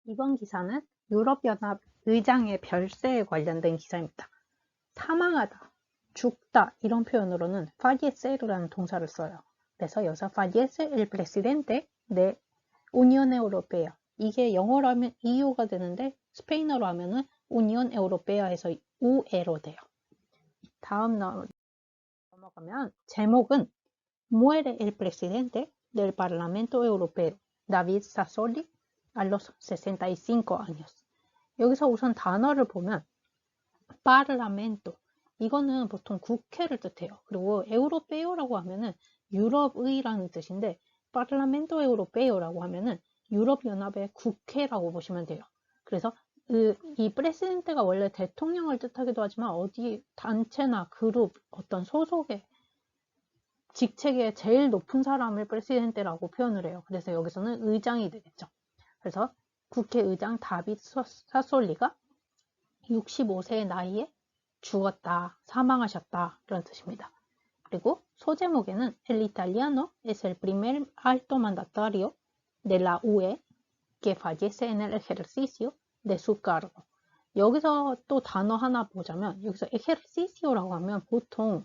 이번 기사는 유럽연합 의장의 별세에 관련된 기사입니다. 사망하다, 죽다 이런 표현으로는 fallecer라는 동사를 써요. 그래서 여기서 fallece el presidente de Unión Europea. 이게 영어로 하면 EU가 되는데 스페인어로 하면은 Unión Europea에서 UE로 돼요. 다음 넘어가면 제목은 Muere el presidente del Parlamento Europeo, David Sassoli, a los 65 años. 여기서 우선 단어를 보면 Parlamento, 이거는 보통 국회를 뜻해요. 그리고 Europeo라고 하면은 유럽의라는 뜻인데 Parlamento Europeo라고 하면은 유럽연합의 국회라고 보시면 돼요. 그래서 이 프레시덴트가 원래 대통령을 뜻하기도 하지만 어디 단체나 그룹, 어떤 소속의 직책의 제일 높은 사람을 프레시덴트라고 표현을 해요. 그래서 여기서는 의장이 되겠죠. 그래서 국회의장 다빗 사솔리가 65세의 나이에 죽었다, 사망하셨다 이런 뜻입니다. 그리고 소제목에는 El italiano es el primer alto mandatario de la UE que fallece en el ejercicio de su cargo. 여기서 또 단어 하나 보자면 여기서 ejercicio라고 하면 보통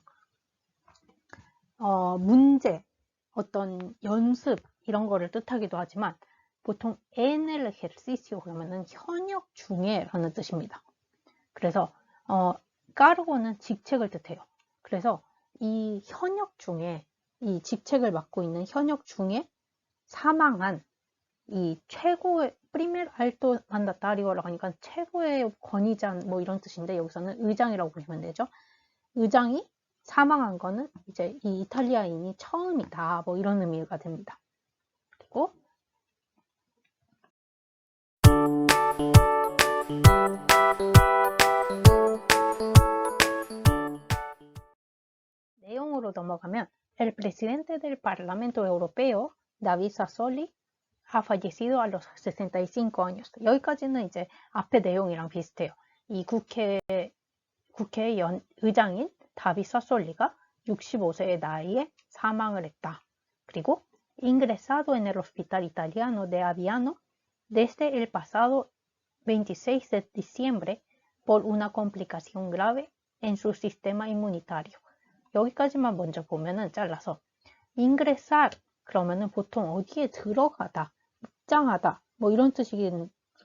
문제, 어떤 연습 이런 거를 뜻하기도 하지만 보통 en el ejercicio 그러면은 현역 중에 라는 뜻입니다. 그래서 cargo는 직책을 뜻해요. 그래서 이 현역 중에 이 직책을 맡고 있는 현역 중에 사망한 이 최고의 primer alto mandatario라고 하니까 최고의 권위자 뭐 이런 뜻인데 여기서는 의장이라고 보시면 되죠. 의장이 사망한 거는 이제 이 이탈리아인이 처음이다 뭐 이런 의미가 됩니다. 그리고 내용으로 넘어가면 El presidente del Parlamento Europeo, David Sassoli, ha fallecido a los 65 años. 여기까지는 이제 앞의 내용이랑 비슷해요. 이 국회 의장인 다빗 사솔리가 65세의 나이에 사망을 했다. 그리고 ingresado en el hospital italiano de Aviano desde el pasado 26 de diciembre por una complicación grave en su sistema inmunitario. 여기까지만 먼저 보면은 잘라서 ingresar 그러면은 보통 어디에 들어가다, 입장하다 뭐 이런 뜻이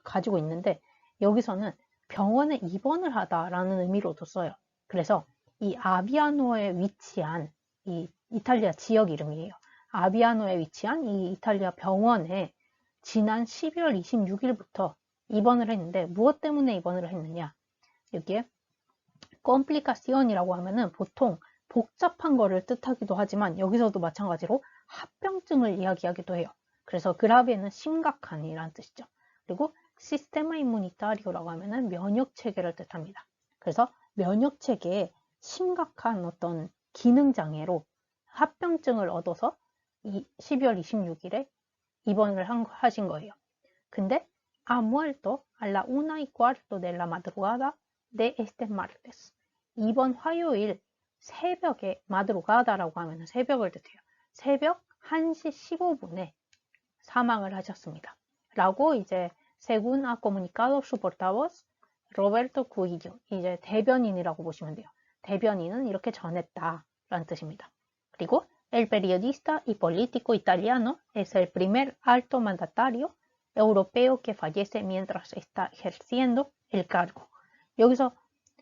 가지고 있는데 여기서는 병원에 입원을 하다라는 의미로도 써요. 그래서 이 아비아노에 위치한 이 이탈리아 지역 이름이에요. 아비아노에 위치한 이 이탈리아 병원에 지난 12월 26일부터 입원을 했는데 무엇 때문에 입원을 했느냐? 여기에 complicación이라고 하면은 보통 복잡한 거를 뜻하기도 하지만 여기서도 마찬가지로 합병증을 이야기하기도 해요. 그래서 grave는 심각한이라는 뜻이죠. 그리고 시스테마 임무니타리오라고 하면은 면역 체계를 뜻합니다. 그래서 면역 체계에 심각한 어떤 기능 장애로 합병증을 얻어서 12월 26일에 입원을 하신 거예요. 근데 ha muerto a la 1:15 de la madrugada de este martes. 이번 화요일 새벽에 마드로가다라고 하면 새벽을 뜻해요. 새벽 1시 15분에 사망을 하셨습니다. 라고 이제 según ha comunicado su portavoz Roberto Cuillo, 이제 대변인이라고 보시면 돼요. 대변인은 이렇게 전했다라는 뜻입니다. 그리고 el periodista y político italiano es el primer alto mandatario europeo que fallece mientras está ejerciendo el cargo. 여기서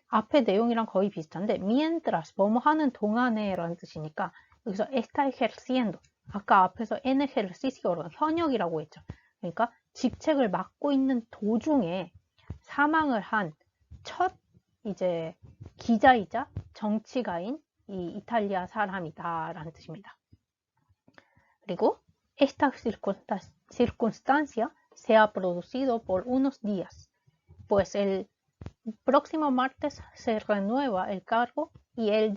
앞의 내용이랑 거의 비슷한데 mientras 뭐뭐 하는 동안에 라는 뜻이니까 여기서 está ejerciendo 아까 앞에서 en ejercicio 현역이라고 했죠. 그러니까 직책을 맡고 있는 도중에 사망을 한 첫 이제 기자이자 정치가인 이 이탈리아 사람이다 라는 뜻입니다. 그리고 esta circunstancia se ha producido por unos días, pues el próximo martes se renueva el cargo y él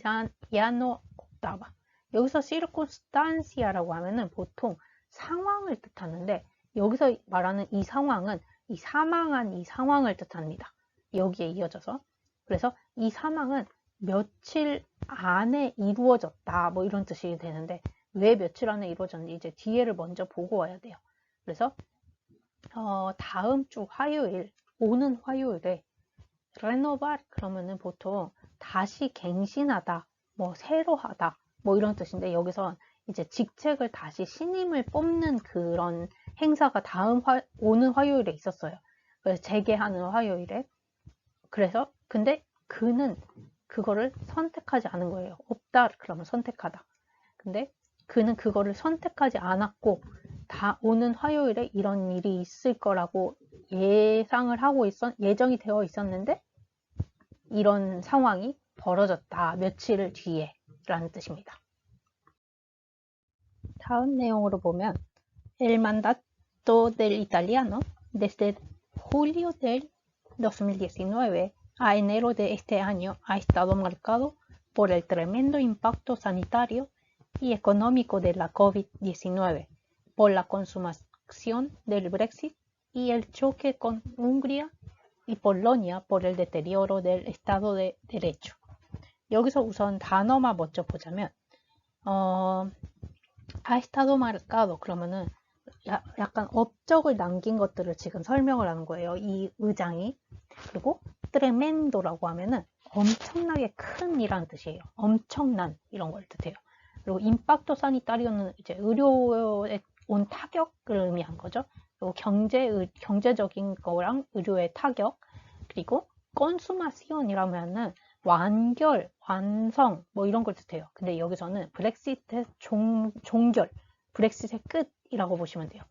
ya no optaba. 여기서 circunstancia라고 하면은 보통 상황을 뜻하는데 여기서 말하는 이 상황은 이 사망한 이 상황을 뜻합니다. 여기에 이어져서. 그래서 이 사망은 며칠 안에 이루어졌다 뭐 이런 뜻이 되는데 왜 며칠 안에 이루어졌는지 이제 뒤에를 먼저 보고 와야 돼요. 그래서 다음 주 화요일, 오는 화요일에 renovar 그러면은 보통 다시 갱신하다, 뭐 새로 하다, 뭐 이런 뜻인데 여기서 이제 직책을 다시 신임을 뽑는 그런 행사가 오는 화요일에 있었어요. 그래서 재개하는 화요일에. 그래서 근데 그는 그거를 선택하지 않은 거예요. 없다 그러면 선택하다. 근데 그는 그거를 선택하지 않았고 오는 화요일에 이런 일이 있을 거라고 예정이 되어 있었는데 이런 상황이 벌어졌다. 며칠 뒤에 라는 뜻입니다. 다음 내용으로 보면 El mandato del italiano desde julio del 2019 a enero de este año ha estado marcado por el tremendo impacto sanitario y económico de la COVID-19, por la consumación del Brexit y el choque con Hungría y Polonia por el deterioro del Estado de Derecho. 여기서 우선 단어만 먼저 보자면 ha estado marcado 그러면은 약간 업적을 남긴 것들을 지금 설명을 하는 거예요. 이 의장이. 그리고 tremendo라고 하면은 엄청나게 큰 이라는 뜻이에요. 엄청난 이런 걸 뜻해요. 그리고 임팍토 사니타리오는 이제 의료에 온 타격을 의미한 거죠. 그리고 경제적인 거랑 의료의 타격. 그리고 consumacion이라면은 완결, 완성 뭐 이런 걸 뜻해요. 근데 여기서는 브렉시트의 종결, 브렉시트의 끝이라고 보시면 돼요.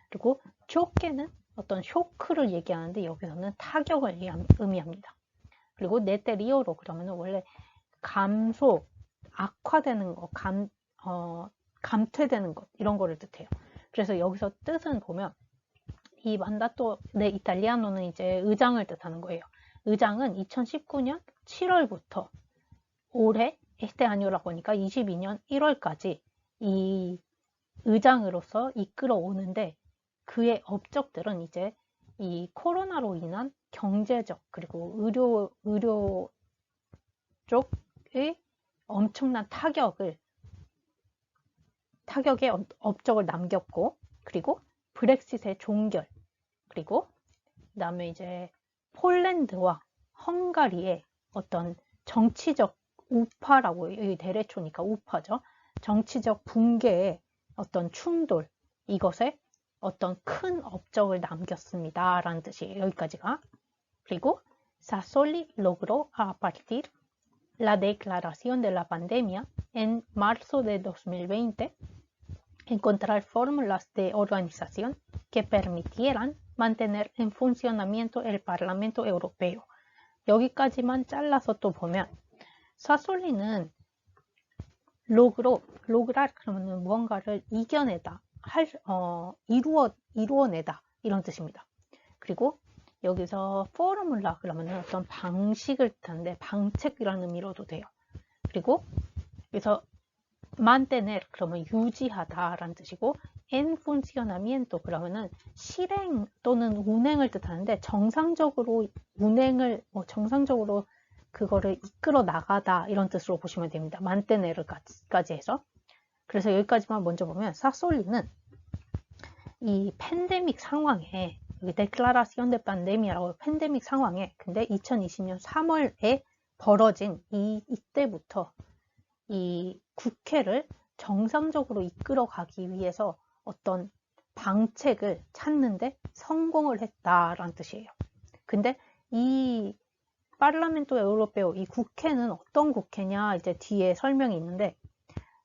그리고 쇼케는 어떤 쇼크를 얘기하는데 여기서는 타격을 의미합니다. 그리고 네테리오로 그러면 원래 감소, 악화되는 것, 감퇴되는 것 이런 거를 뜻해요. 그래서 여기서 뜻은 보면 이 만다토 네 이탈리아노는 이제 의장을 뜻하는 거예요. 의장은 2019년 7월부터 올해 este año라고 하니까 22년 1월까지 이 의장으로서 이끌어 오는데 그의 업적들은 이제 이 코로나로 인한 경제적 그리고 의료 쪽의 엄청난 타격의 업적을 남겼고 그리고 브렉시트의 종결 그리고 그다음에 이제 폴란드와 헝가리의 어떤 정치적 우파라고 여기 데레초니까 우파죠. 정치적 붕괴의 어떤 충돌 이것에 어떤 큰 업적을 남겼습니다. 라는 뜻이에요. 여기까지가. 그리고 Sassoli logró a partir la declaración de la pandemia en marzo de 2020 encontrar fórmulas de organización que permitieran mantener en funcionamiento el Parlamento Europeo. 여기까지만 잘라서 또 보면 사솔리는 lograr 그러면 무언가를 이겨내다, 이루어내다 이런 뜻입니다. 그리고 여기서 포르물라 그러면 어떤 방식을 뜻하는데 방책이라는 의미로도 돼요. 그리고 여기서 mantener 그러면 유지하다라는 뜻이고 en funcionamiento 그러면은 실행 또는 운행을 뜻하는데 정상적으로 정상적으로 그거를 이끌어 나가다 이런 뜻으로 보시면 됩니다. mantener까지 해서. 그래서 여기까지만 먼저 보면 사솔리는 이 팬데믹 상황에 여기 Declaración de Pandemia라고 팬데믹 상황에 근데 2020년 3월에 벌어진 이때부터 이 국회를 정상적으로 이끌어가기 위해서 어떤 방책을 찾는데 성공을 했다라는 뜻이에요. 근데 이 Parlamento Europeo, 이 국회는 어떤 국회냐 이제 뒤에 설명이 있는데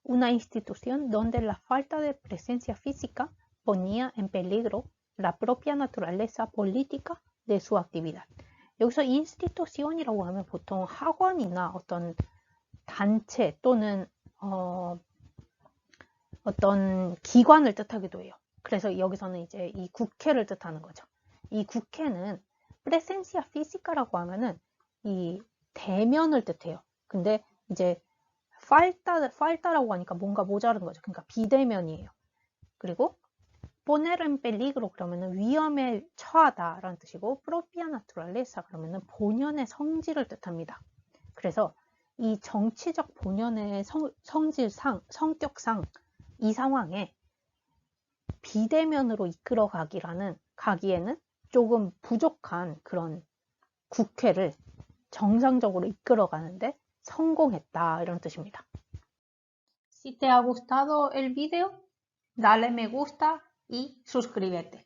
una institución donde la falta de presencia física ponía en peligro la propia naturaleza política de su actividad. 여기서 institucion이라고 하면 보통 학원이나 어떤 단체 또는 어떤 기관을 뜻하기도 해요. 그래서 여기서는 이제 이 국회를 뜻하는 거죠. 이 국회는 presencia física라고 하면은 이 대면을 뜻해요. 근데 이제 falta라고 하니까 뭔가 모자른 거죠. 그러니까 비대면이에요. 그리고 poner en peligro 그러면은 위험에 처하다라는 뜻이고 propia naturaleza 그러면은 본연의 성질을 뜻합니다. 그래서 이 정치적 본연의 성격상 이 상황에 비대면으로 이끌어가기라는 가기에는 조금 부족한 그런 국회를 정상적으로 이끌어가는데 성공했다 이런 뜻입니다. Si te ha gustado el video, dale me gusta y suscríbete.